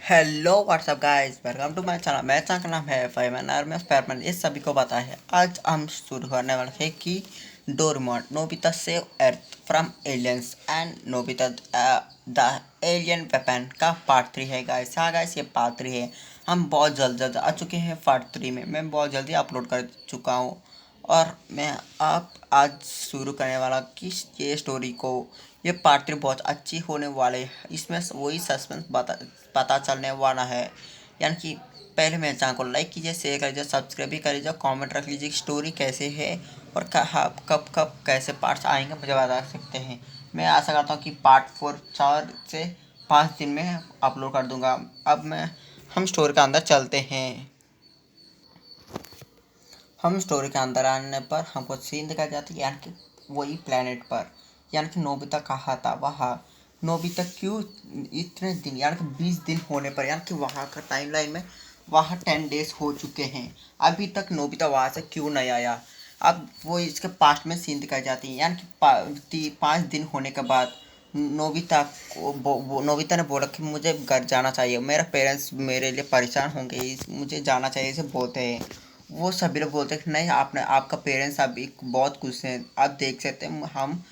Hello what's up guys, welcome to my channel. मेरे channel का नाम है फैमन और मैं फैमन इस सभी को पता है। आज हम शुरू करने वाले हैं कि Doraemon Nobita save earth from aliens and Nobita the alien weapon का पार्ट 3 है गाइस। हाँ गाइस, ये पार्ट 3 है। हम बहुत जल्द आ चुके हैं पार्ट 3 में। मैं बहुत जल्दी अपलोड कर चुका हूँ और मैं आप आज शुरू करने वाला कि ये स्टोरी को ये पार्ट 3 बहुत अच्छी होने वाले है। इसमें वही सस्पेंस पता चलने वाला है। यानी कि पहले मेरे चैनल को लाइक कीजिए, शेयर करिए, सब्सक्राइब भी करिए, कमेंट रख लीजिए कि स्टोरी कैसे है और कब कब कैसे पार्ट्स आएंगे मुझे बता सकते हैं। मैं आशा करता हूँ कि पार्ट 4 4 से 5 दिन में अपलोड कर दूंगा। अब हम स्टोरी के अंदर चलते हैं। हम स्टोरी के अंदर आने पर हमको सीन दिखाई जाती है, यानी कि वही प्लेनेट पर, यानी कि नोबिता कहा था वहाँ। नोबिता क्यों इतने दिन, यानी कि 20 दिन होने पर, यानी कि वहाँ का टाइमलाइन में वहाँ 10 डेज हो चुके हैं, अभी तक नोबिता वहाँ से क्यों नहीं आया। अब वो इसके पास्ट में सीन दिखाई जाती है, यानी कि 5 दिन होने के बाद नोबिता नोबिता ने बोला कि मुझे घर जाना चाहिए, मेरे पेरेंट्स मेरे लिए परेशान होंगे, मुझे जाना चाहिए, इसे बोलते हैं। वो सभी लोग बोलते हैं कि नहीं, आपने आपका पेरेंट्स अभी बहुत खुश हैं, आप देख सकते हैं, हम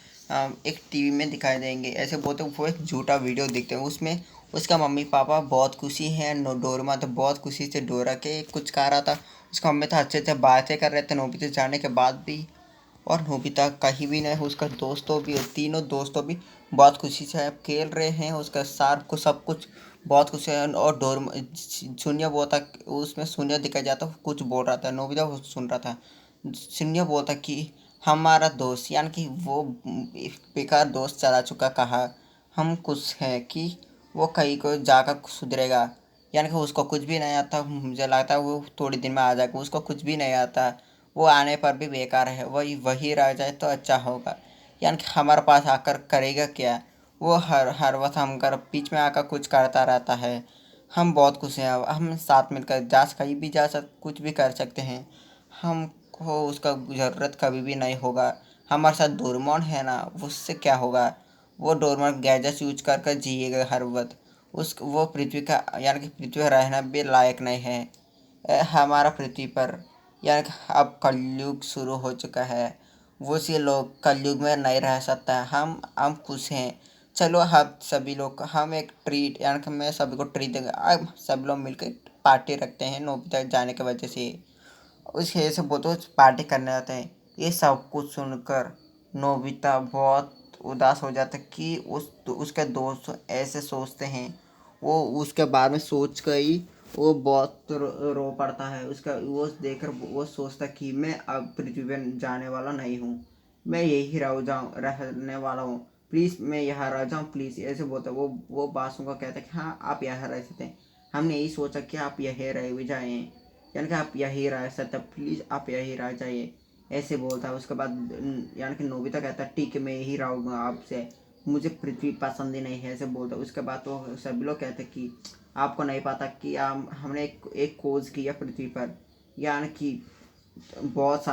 एक टीवी में दिखाई देंगे, ऐसे बोलते हैं। वो एक झूठा वीडियो देखते हैं, उसमें उसका मम्मी पापा बहुत खुशी हैं। डोरेमोन तो बहुत खुशी से डोरा के कुछ कह रहा था, उसका मम्मी तो अच्छे से बातें कर रहे थे नोबिता जाने के बाद भी। और नोबिता कहीं भी नहीं, उसका दोस्तों भी, तीनों दोस्तों भी बहुत खुशी से खेल रहे हैं, उसका सार को सब कुछ बहुत खुश है। और डोर शून्य बोलता, उसमें शून्य दिखाई जाता, कुछ बोल रहा था, नोबिता सुन रहा था। शून्य बोलता कि हमारा दोस्त, यानी कि वो बेकार दोस्त चला चुका, कहा हम खुश हैं कि वो कहीं को जाकर सुधरेगा। यानी कि उसको कुछ भी नहीं आता, मुझे लगता है वो थोड़ी दिन में आ जाएगा, उसको कुछ भी नहीं आता, वो आने पर भी बेकार है, वही वही रह जाए तो अच्छा होगा। यानी कि हमारे पास आकर करेगा क्या, वो हर हर वक्त हम कर बीच में आकर कुछ करता रहता है। हम बहुत खुश हैं, अब हम साथ मिलकर जा कहीं भी कुछ भी कर सकते हैं, हमको उसका ज़रूरत कभी भी नहीं होगा। हमारे साथ डोरेमोन है ना, उससे क्या होगा, वो डोरेमोन गैजेट्स यूज कर कर जिएगा हर वक्त। उस वो पृथ्वी का, यानी कि पृथ्वी पर रहना भी लायक नहीं है। हमारा पृथ्वी पर, यानी कि अब कलयुग शुरू हो चुका है, वो से लोग कलयुग में नहीं रह सकता है। हम खुश हैं। चलो हम सभी लोग, हम एक ट्रीट, यानी कि मैं सभी को ट्रीट देंगे, अब सब लोग मिलकर पार्टी रखते हैं नोबिता जाने की वजह से। उस वजह से वो तो पार्टी करने आते हैं। ये सब कुछ सुनकर नोबिता बहुत उदास हो जाता है कि उसके दोस्त ऐसे सोचते हैं। वो उसके बारे में सोच कर ही वो बहुत रो पड़ता है। उसका वो देखकर वो सोचता कि मैं अब पृथ्वी पर जाने वाला नहीं हूँ, मैं यही रहने वाला हूँ, प्लीज़ मैं यहाँ रह जाऊँ प्लीज़, ऐसे बोलता है। वो बासुओं का कहता है कि हाँ आप यहाँ रह सकते हैं, हमने यही सोचा कि आप यहीं रह भी जाएँ, यानी कि आप यहीं रह सकते, प्लीज़ आप यहीं रह जाइए, ऐसे बोलता है। उसके बाद यानी कि नोबिता कहता है ठीक है मैं यही रहूँगा आपसे, मुझे पृथ्वी पसंद ही नहीं है, ऐसे बोलता है। उसके बाद तो सभी लोग कहते हैं कि आपको नहीं पता कि हमने एक खोज किया पृथ्वी पर, यानी कि बहुत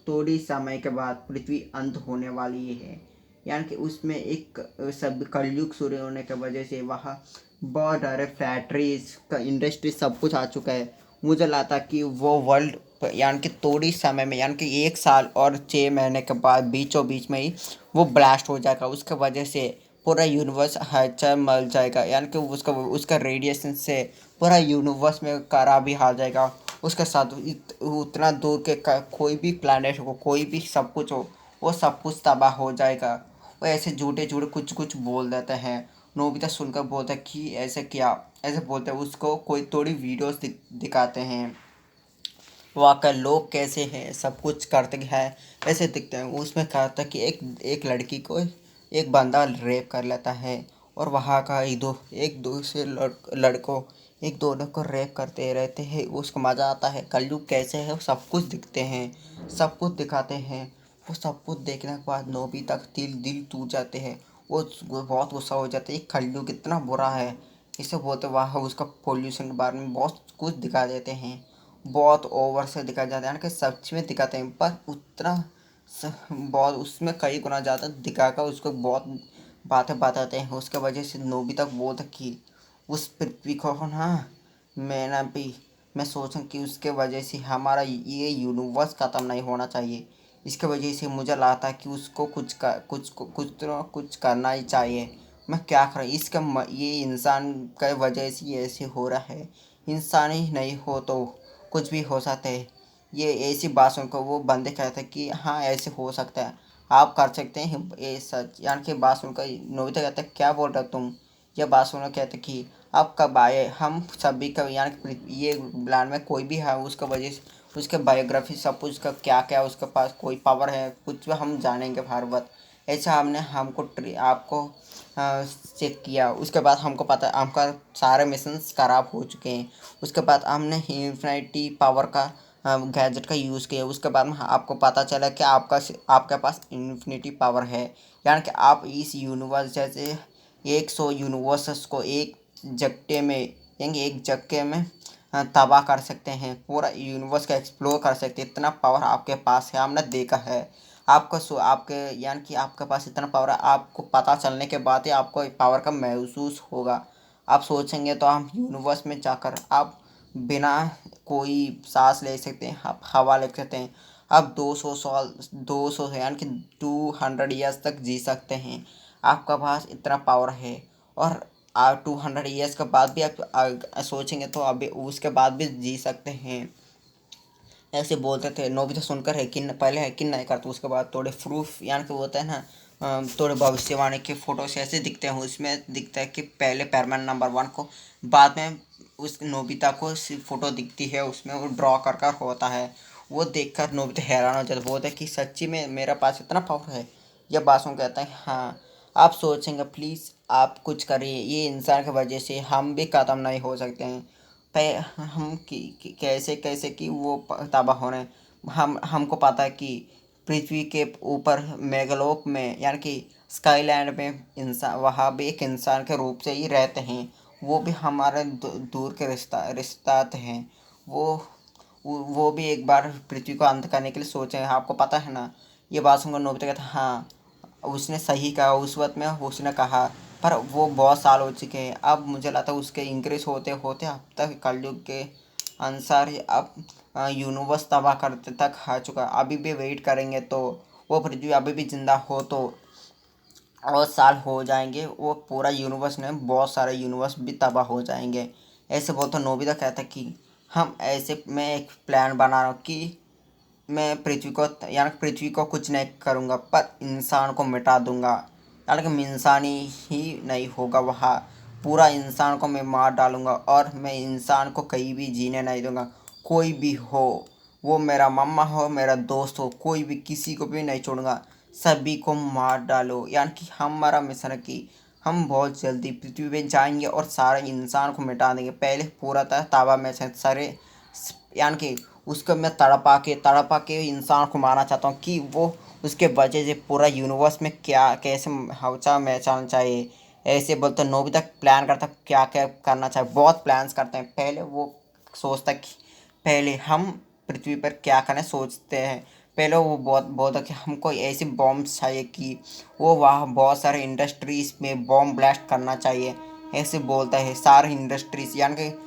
थोड़ी समय के बाद पृथ्वी अंत होने वाली है। यानी कि उसमें एक सब कलयुग शुरू होने की वजह से वहाँ बहुत सारे फैक्ट्रीज का इंडस्ट्री सब कुछ आ चुका है। मुझे लगता कि वो वर्ल्ड, यानी कि थोड़ी समय में, यानी कि 1 साल और 6 महीने के बाद बीचों बीच में ही वो ब्लास्ट हो जाएगा। उसके वजह से पूरा यूनिवर्स हलचल मच जाएगा, यानी कि उसका उसका रेडिएशन से पूरा यूनिवर्स में खराब भी आ जाएगा। उसके साथ उतना दूर के कोई भी प्लानट हो, कोई भी सब कुछ हो, वो सब कुछ तबाह हो जाएगा। वो ऐसे झूठे झूठे कुछ कुछ बोल देते हैं। नोबिता सुनकर बोलता है कि ऐसे क्या, ऐसे बोलते हैं। उसको कोई थोड़ी वीडियोस दिखाते हैं, वहाँ का लोग कैसे हैं, सब कुछ करते हैं, ऐसे दिखते हैं। उसमें कहता है कि एक लड़की को एक बंदा रेप कर लेता है, और वहाँ का एक दो से लड़कों एक दोनों को रेप करते रहते हैं। उसको मज़ा आता है, कलयुग कैसे है वो सब कुछ दिखते हैं, सब कुछ दिखाते हैं। वो सब कुछ देखने के बाद नोबिता का दिल दिल टूट जाते हैं। वो बहुत गुस्सा हो जाते हैं, कलयुग इतना बुरा है, इसे बोलते। वहाँ उसका पोल्यूशन के बारे में बहुत कुछ दिखा देते हैं, बहुत ओवर से दिखाया जाता है, यानी कि सच में दिखाते हैं, पर उतना बहुत उसमें कई गुना ज़्यादा दिखाकर उसको बहुत बातें बताते हैं। उसके वजह से नोबिता बोलता कि उस पृथ्वी को ना मैं सोचूं कि उसके वजह से हमारा ये यूनिवर्स ख़त्म नहीं होना चाहिए। इसके वजह से मुझे लगता है कि उसको कुछ करना ही चाहिए। मैं क्या करूँ ये इंसान के वजह से ये ऐसे हो रहा है। इंसान ही नहीं हो तो कुछ भी हो सकता है। ये ऐसी बात सुनकर वो बंदे कहते हैं कि हाँ ऐसे हो सकता है, आप कर सकते हैं ये सच। यानी कि बात सुनकर नोबिता कहता है क्या बोल रहे हो तुम। यह बात सुनकर कहते कि आप कब आए, हम सभी का यानी कि ये ब्लान में कोई भी है उसका वजह से उसके बायोग्राफी सब कुछ का क्या क्या उसके पास कोई पावर है कुछ भी हम जानेंगे भारवत। ऐसा हमने आपको चेक किया। उसके बाद हमको पता हमका सारे मिशंस खराब हो चुके हैं। उसके बाद हमने इन्फिनिटी पावर का गैजेट का यूज़ किया। उसके बाद में आपको पता चला कि आपके पास इन्फिनिटी पावर है। यानी कि आप इस यूनिवर्स जैसे 100 यूनिवर्सेस को एक झटके में तबाह कर सकते हैं। पूरा यूनिवर्स का एक्सप्लोर कर सकते हैं। इतना पावर आपके पास है, हमने देखा है। आपके यानी कि आपके पास इतना पावर है, आपको पता चलने के बाद ही आपको पावर का महसूस होगा। आप सोचेंगे तो हम यूनिवर्स में जाकर आप बिना कोई सांस ले सकते हैं, आप हवा ले सकते हैं। आप 200 साल 200 यानी कि 200 ईयर्स तक जी सकते हैं। आपका पास इतना पावर है। और 200 ईयर्स के बाद भी आप सोचेंगे तो अभी उसके बाद भी जी सकते हैं। ऐसे बोलते थे। नोबिता सुनकर यकीन पहले यकीन नहीं करता, उसके बाद थोड़े प्रूफ यानी कि होता है ना थोड़े भविष्यवाणी के फोटोज ऐसे दिखते हैं। उसमें दिखता है कि पहले पैरमैन नंबर 1 को, बाद में उस नोबिता को सिर्फ फोटो दिखती है, उसमें वो ड्रॉ कर होता है। वो देखकर नोबिता हैरान हो जाता है, बोलता है कि सच्ची में मेरे पास इतना पावर है। यह बात सुन कहता है हाँ। आप सोचेंगे प्लीज़ आप कुछ करिए, ये इंसान की वजह से हम भी ख़त्म नहीं हो सकते हैं। हम कैसे कैसे कि वो तबाह हो रहे हैं। हमको पता है कि पृथ्वी के ऊपर मेघलोक में यानी कि स्काईलैंड में इंसान वहाँ भी एक इंसान के रूप से ही रहते हैं। वो भी हमारे दूर के रिश्तात हैं। वो वो भी एक बार पृथ्वी को अंत करने के लिए सोचे हैं, आपको पता है ना। ये बात सुनकर नोबिता कहता हाँ उसने सही कहा। उस वक्त में उसने कहा, पर वो बहुत साल हो चुके हैं। अब मुझे लगता है उसके इंक्रीज होते होते अब तक कलयुग के अनुसार ही अब यूनिवर्स तबाह करते तक आ चुका। अभी भी वेट करेंगे तो वो पृथ्वी अभी भी जिंदा हो तो और साल हो जाएंगे, वो पूरा यूनिवर्स में बहुत सारे यूनिवर्स भी तबाह हो जाएंगे। ऐसे बोलते नोबिता कहता कि मैं एक प्लान बना रहा हूँ कि मैं पृथ्वी को कुछ नहीं करूँगा, पर इंसान को मिटा दूँगा। यानी कि इंसानी ही नहीं होगा वहाँ, पूरा इंसान को मैं मार डालूँगा और मैं इंसान को कहीं भी जीने नहीं दूँगा। कोई भी हो, वो मेरा मम्मा हो मेरा दोस्त हो, कोई भी किसी को भी नहीं छोड़ूंगा, सभी को मार डालो। यानी कि हमारा मिशन है कि हम बहुत जल्दी पृथ्वी पे जाएंगे और सारे इंसान को मिटा देंगे। पहले पूरा ताबा में से सारे यानी कि उसको मैं तड़पा के इंसान को मारना चाहता हूँ कि वो उसके वजह से पूरा यूनिवर्स में क्या कैसे हलचल मचाना चाहिए। ऐसे बोलते नोबिता प्लान करता क्या क्या करना चाहिए, बहुत प्लान्स करते हैं। पहले वो सोचता कि पहले हम पृथ्वी पर क्या करना सोचते हैं। पहले वो बहुत बहुत कि हमको ऐसे बॉम्ब्स चाहिए कि वो वहाँ बहुत सारे इंडस्ट्रीज़ में बॉम्ब ब्लास्ट करना चाहिए। ऐसे बोलता है सारे इंडस्ट्रीज यानी कि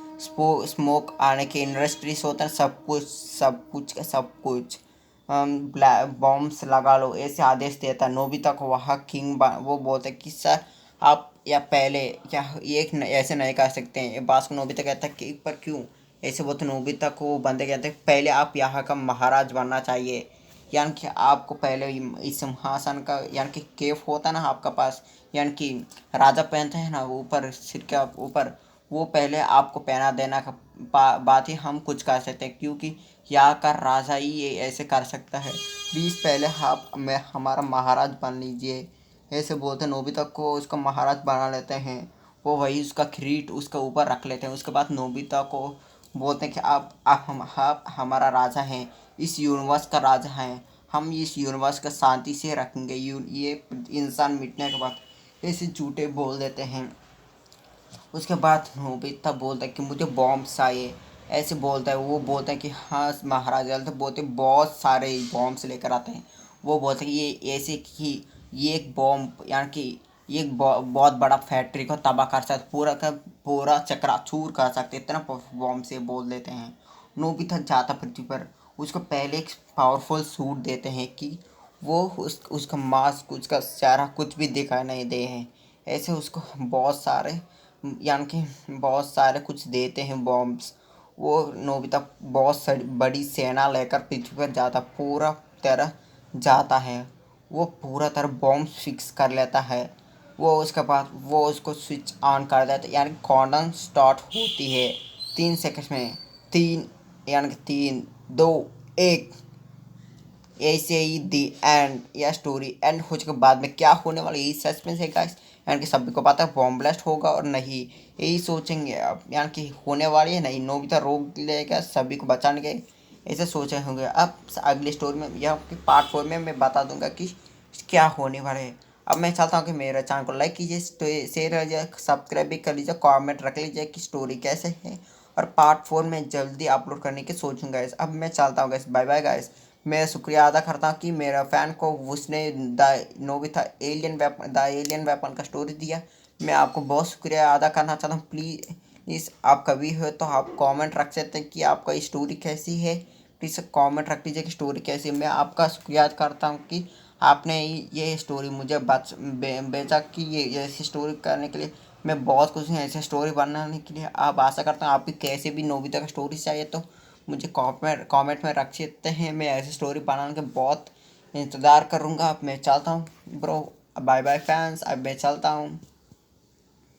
स्मोक आने के इंडस्ट्रीज होता है, सब कुछ बॉम्ब्स लगा लो ऐसे आदेश देता है। नोबिता को वहाँ वो बोलते कि सर आप या पहले या ऐसे नहीं कर सकते हैं। ये बात को नोबिता कहता है कि पर क्यों ऐसे बोलते। नोबिता को वो बंदे कहते हैं पहले आप यहाँ का महाराज बनना चाहिए। यानी कि आपको पहले इस सिंहासन का यानी कि केफ होता है ना आपका पास, यानी कि राजा पहनते हैं ना ऊपर सिर के ऊपर, वो पहले आपको पहना देना का बात ही हम कुछ कर सकते हैं, क्योंकि यहाँ का राजा ही ये ऐसे कर सकता है। प्लीज़ पहले आप मैं हमारा महाराज बन लीजिए। ऐसे बोलते नोबिता को उसका महाराज बना लेते हैं। वो वही उसका किरीट उसके ऊपर रख लेते हैं। उसके बाद नोबिता को बोलते हैं कि आप हमारा राजा हैं, इस यूनिवर्स का राजा हैं। हम इस यूनिवर्स का शांति से रखेंगे। ये इंसान मिटने के बाद ऐसे झूठे बोल देते हैं। उसके बाद नोबिता बोलता है कि मुझे बॉम्ब चाहिए। ऐसे बोलता है, वो बोलता है कि हाँ महाराज जल्द, बोलते बहुत सारे बॉम्ब्स लेकर आते हैं। वो बोलते हैं कि ये ऐसे कि ये एक बॉम्ब यानी कि ये एक बहुत बड़ा फैक्ट्री को तबाह कर सकते, पूरा का पूरा चकनाचूर कर सकते, इतना बॉम्ब से बोल देते हैं। नोबिता जाता पृथ्वी पर, उसको पहले एक पावरफुल सूट देते हैं कि वो उसका मास्क, उसका चेहरा कुछ भी दिखाई नहीं दे है। ऐसे उसको बहुत सारे, यानी कि बहुत सारे कुछ देते हैं बॉम्ब्स। वो नोबिता बहुत बड़ी सेना लेकर पृथ्वी पर जाता, पूरा तरह जाता है। वो पूरा तरह बॉम्ब फिक्स कर लेता है। वो उसके बाद वो उसको स्विच ऑन कर देता है, यानी काउंटडाउन स्टार्ट होती है 3 सेकंड में। 3, यानी कि 3, 2, 1। ऐसे ही दी एंड, या स्टोरी एंड हो चुके बाद में क्या होने वाला यही सस्पेंस है गाइस। यानी कि सभी को पता है बॉम्ब ब्लास्ट होगा और नहीं, यही सोचेंगे अब, यानी कि होने वाली है नहीं, नोबिता रोक लेगा सभी को बचाने के, ऐसे सोचे होंगे। अब अगली स्टोरी में या पार्ट 4 में मैं बता दूंगा कि क्या होने वाला है। अब मैं चाहता हूँ कि मेरे चैनल को लाइक कीजिए, शेयर कीजिए, सब्सक्राइब भी कर लीजिए, कमेंट रख लीजिए कि स्टोरी कैसे है, और पार्ट 4 में जल्दी अपलोड करने की सोचूंगा गाइस। अब मैं चलता हूँ गाइस, बाय बाय गाइस। मैं शुक्रिया अदा करता हूँ कि मेरा फ़ैन को उसने द नोबिता एलियन वेपन का स्टोरी दिया। मैं आपको बहुत शुक्रिया अदा करना चाहता हूँ। प्लीज़ आप कभी हो तो आप कमेंट रख सकते हैं कि आपका स्टोरी कैसी है। प्लीज़ कमेंट रख लीजिए कि स्टोरी कैसी है। मैं आपका शुक्रिया करता हूँ कि आपने ये स्टोरी मुझे बेचा, कि ये ऐसी स्टोरी करने के लिए मैं बहुत खुश हूँ। ऐसे स्टोरी बनाने के लिए आप आशा करता हूँ आप भी कैसे भी नोबिता का स्टोरी चाहिए तो मुझे कमेंट में रख सकते हैं। मैं ऐसी स्टोरी बनाने के बहुत इंतज़ार करूँगा। अब मैं चलता हूँ ब्रो, बाय बाय फैंस, अब मैं चलता हूँ।